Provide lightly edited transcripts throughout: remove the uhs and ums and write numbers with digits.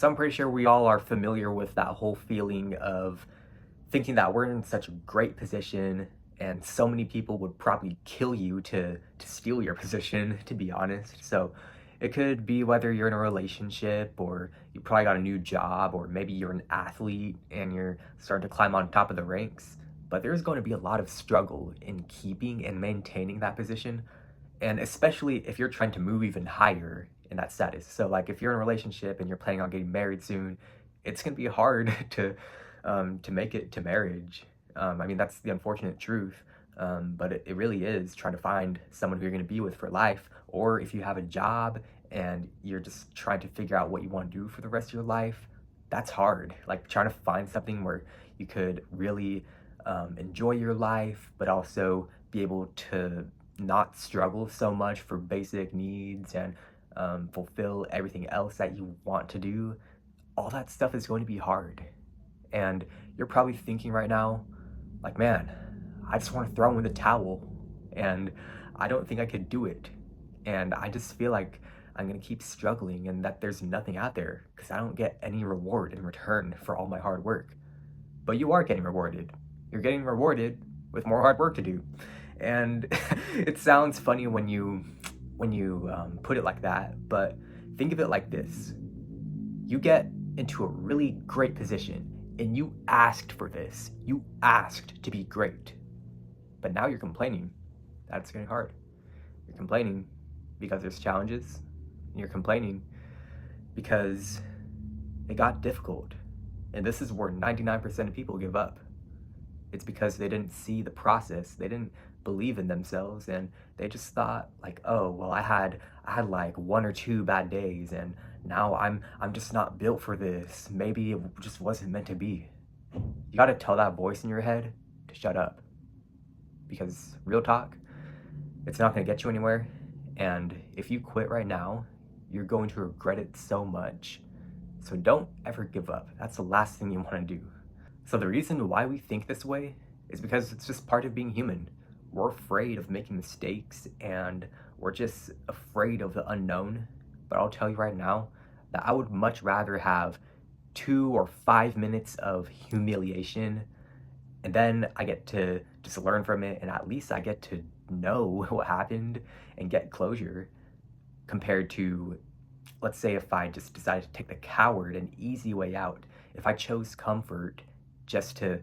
So I'm pretty sure we all are familiar with that whole feeling of thinking that we're in such a great position and so many people would probably kill you to steal your position, to be honest. So it could be whether you're in a relationship or you probably got a new job, or maybe you're an athlete and you're starting to climb on top of the ranks. But there's going to be a lot of struggle in keeping and maintaining that position, and especially if you're trying to move even higher in that status. So like if you're in a relationship and you're planning on getting married soon, it's gonna be hard to make it to marriage. I mean, that's the unfortunate truth. But it really is trying to find someone who you're going to be with for life. Or if you have a job and you're just trying to figure out what you want to do for the rest of your life, that's hard. Like trying to find something where you could really enjoy your life, but also be able to not struggle so much for basic needs and fulfill everything else that you want to do. All that stuff is going to be hard. And you're probably thinking right now, like, man, I just want to throw in the towel and I don't think I could do it. And I just feel like I'm going to keep struggling and that there's nothing out there because I don't get any reward in return for all my hard work. But you are getting rewarded. You're getting rewarded with more hard work to do. And it sounds funny when you put it like that, but think of it like this: you get into a really great position and you asked for this. You asked to be great. But now you're complaining that it's getting hard. You're complaining because there's challenges. You're complaining because it got difficult. And this is where 99% of people give up. It's because they didn't see the process. They didn't believe in themselves, and they just thought like, oh, well, I had like one or two bad days and now I'm just not built for this. Maybe it just wasn't meant to be. You got to tell that voice in your head to shut up, because real talk, it's not going to get you anywhere. And if you quit right now, you're going to regret it so much. So don't ever give up. That's the last thing you want to do. So the reason why we think this way is because it's just part of being human. We're afraid of making mistakes and we're just afraid of the unknown. But I'll tell you right now that I would much rather have 2 or 5 minutes of humiliation and then I get to just learn from it, and at least I get to know what happened and get closure, compared to, let's say, if I just decided to take the coward and easy way out. If I chose comfort just to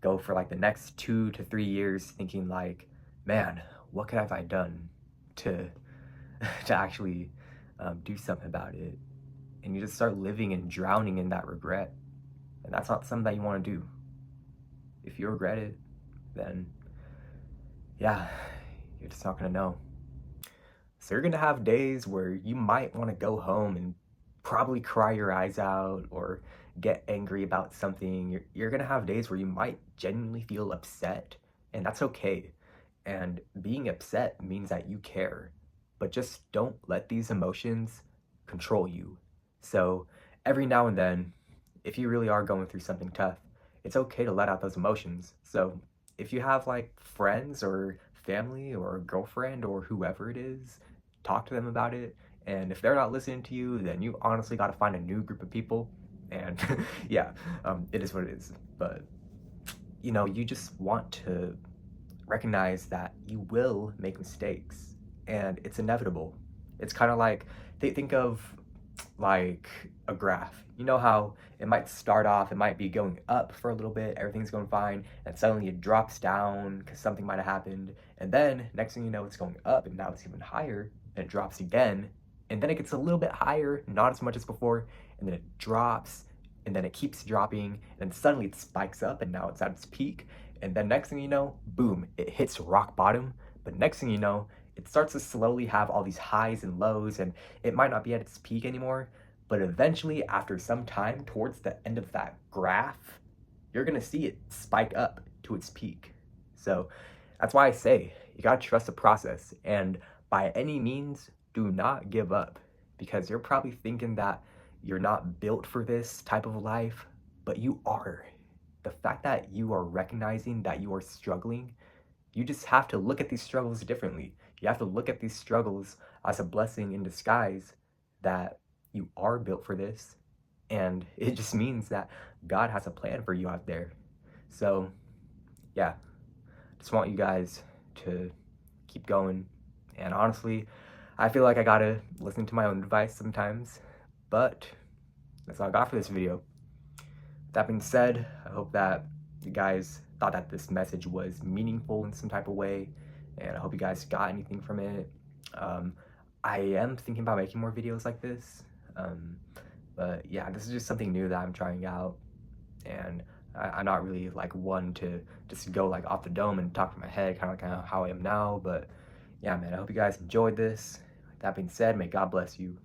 go for like the next 2 to 3 years thinking like, man, what could have I done to to actually do something about it? And you just start living and drowning in that regret. And that's not something that you want to do. If you regret it, then yeah, you're just not gonna know. So you're gonna have days where you might want to go home and probably cry your eyes out or get angry about something. You're gonna have days where you might genuinely feel upset, and that's okay. And being upset means that you care, but just don't let these emotions control you. So every now and then, if you really are going through something tough, it's okay to let out those emotions. So if you have like friends or family or a girlfriend or whoever it is, talk to them about it. And if they're not listening to you, then you honestly got to find a new group of people. And yeah, it is what it is. But you just want to recognize that you will make mistakes and it's inevitable. It's kind of like, think of like a graph. You know how it might start off, it might be going up for a little bit, everything's going fine, and suddenly it drops down because something might have happened, and then next thing you know, it's going up, and now it's even higher, and it drops again, and then it gets a little bit higher, not as much as before, and then it drops, and then it keeps dropping, and then suddenly it spikes up, and now it's at its peak, and then next thing you know, boom, it hits rock bottom, but next thing you know, it starts to slowly have all these highs and lows, and it might not be at its peak anymore, but eventually, after some time, towards the end of that graph, you're gonna see it spike up to its peak. So that's why I say you gotta trust the process, and by any means, do not give up, because you're probably thinking that you're not built for this type of life, but you are. The fact that you are recognizing that you are struggling, you just have to look at these struggles differently. You have to look at these struggles as a blessing in disguise, that you are built for this, And it just means that God has a plan for you out there. So, yeah, just want you guys to keep going. And honestly, I feel like I gotta listen to my own advice sometimes, but that's all I got for this video. That being said, I hope that you guys thought that this message was meaningful in some type of way, and I hope you guys got anything from it. I am thinking about making more videos like this, but yeah, this is just something new that I'm trying out, and I'm not really like one to just go like off the dome and talk from my head, kind of how I am now. But yeah, man, I hope you guys enjoyed this. That being said, may God bless you.